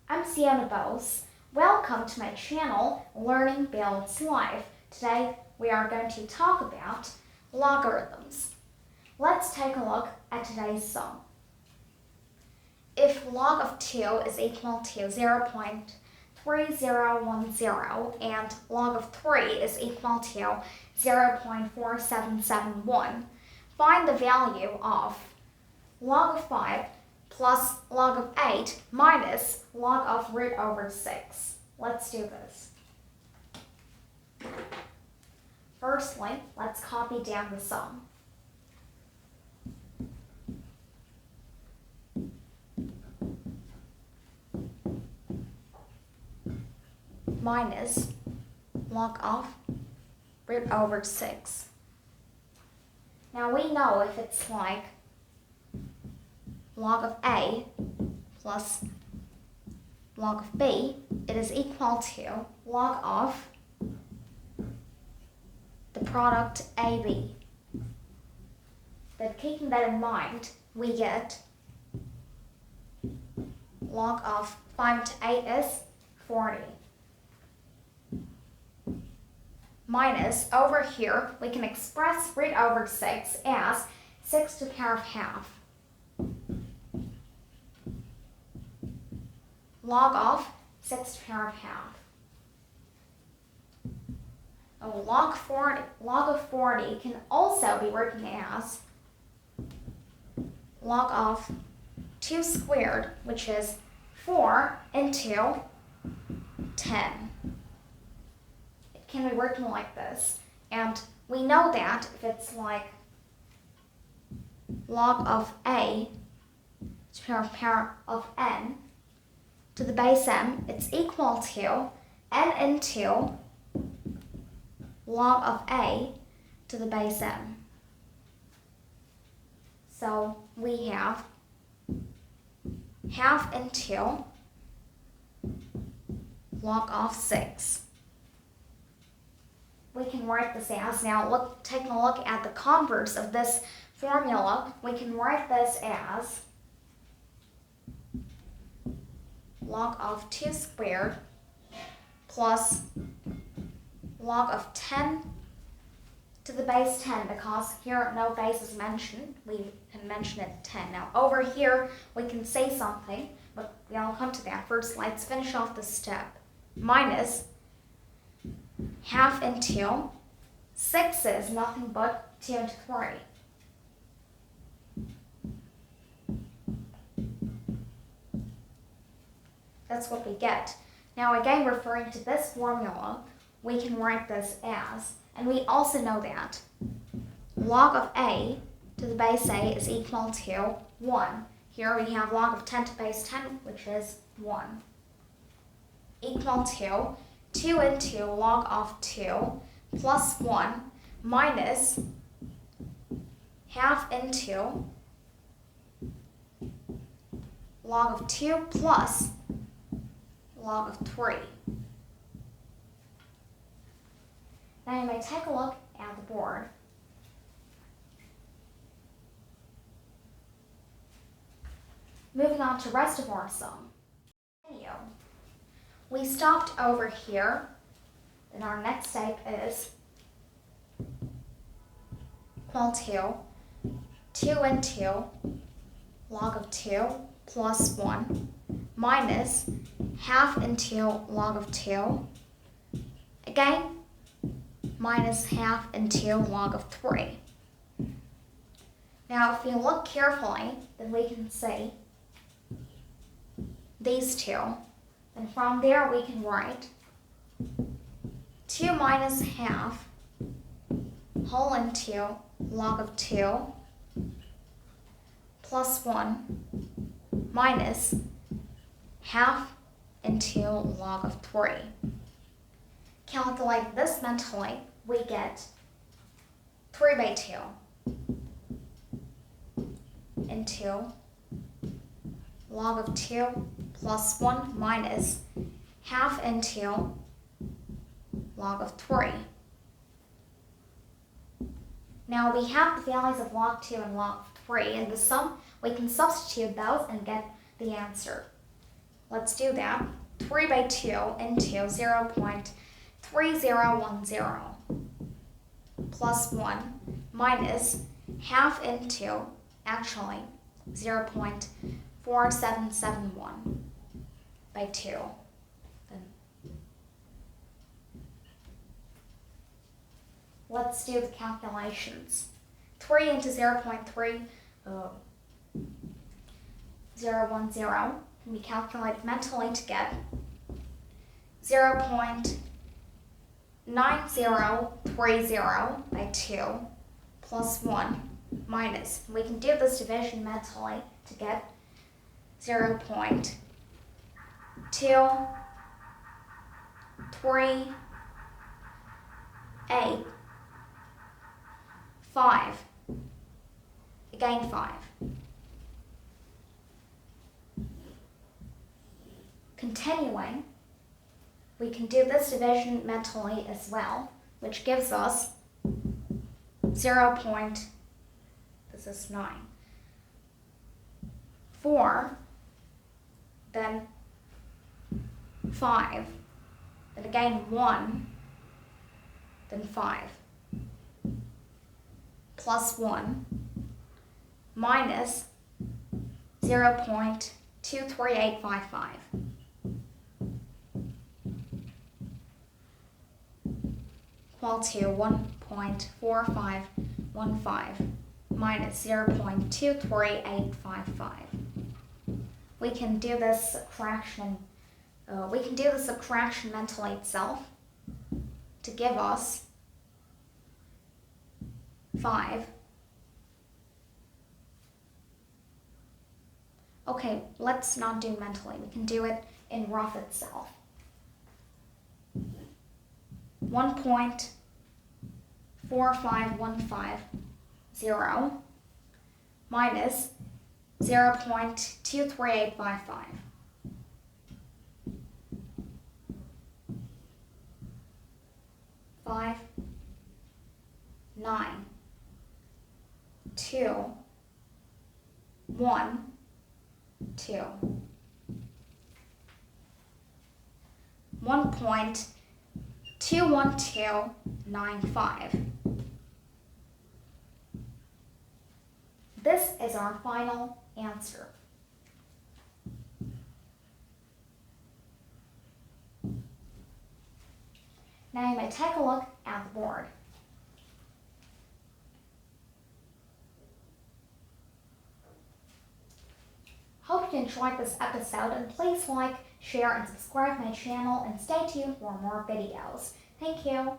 I'm Sienna Bose. Welcome to my channel, Learning Builds Life. Today we are going to talk about logarithms. Let's take a look at today's sum. If log of 2 is equal to 0.3010 and log of 3 is equal to 0.4771, find the value of log of 5 plus log of 8 minus log of root over 6. Let's do this. Firstly, let's copy down the sum. Minus log of root over 6. Now we know if it's like log of A plus log of B, it is equal to log of the product AB. But keeping that in mind, we get log of 5 to 8 is 40. Minus, over here, we can express root over 6 as 6 to the power of half. Log of 6 to the power of half. Log of 40 can also be written as log of 2 squared, which is 4 into 10. It can be written like this. And we know that if it's like log of A to the power of n to the base m, it's equal to n into log of A to the base m. So we have half into log of 6. We can write this as, now taking a look at the converse of this formula, we can write this as log of 2 squared plus log of 10 to the base 10, because here no base is mentioned, we can mention it 10. Now over here we can say something, but we'll come to that. First, let's finish off this step. Minus half into 6 is nothing but 2 into 3. That's what we get. Now again, referring to this formula, we can write this as, and we also know that log of A to the base A is equal to 1. Here we have log of 10 to the base 10, which is 1. Equal to 2 into log of 2 plus 1 minus half into log of 2 plus log of 3. Now you may take a look at the board. Moving on to the rest of our sum. We stopped over here, and our next step is equal to 2 into log of 2 plus 1 minus half into log of 2, again, minus half into log of 3. Now, if you look carefully, then we can see these two. And from there, we can write 2 minus half whole into log of 2 plus 1 minus half into log of 3. Calculate this mentally, we get 3 by 2 into log of 2 plus 1 minus half into log of 3. Now we have the values of log 2 and log 3 in the sum. We can substitute those and get the answer. let's do that. 3 by 2 into 0.3010 plus 1 minus half into, actually, 0.4771 by 2. Then let's do the calculations. 3 into 0.3010 can be calculated mentally to get 0.9030 by 2 plus 1 minus. We can do this division mentally to get 0.2385. Again 5. Continuing, we can do this division mentally as well, which gives us 4, then 5, then again 1, then 5, plus 1, minus 0.23855. Equal to 1.4515 minus 0.23855. We can do this subtraction. Mentally itself to give us 5. Okay, let's not do mentally. We can do it in rough itself. 1.45150 minus 0.23855. Five, 9, 2, 1, 2. 1.21295. This is our final answer. Now you may take a look at the board. Hope you enjoyed this episode, and please like, share, and subscribe my channel, and stay tuned for more videos. Thank you.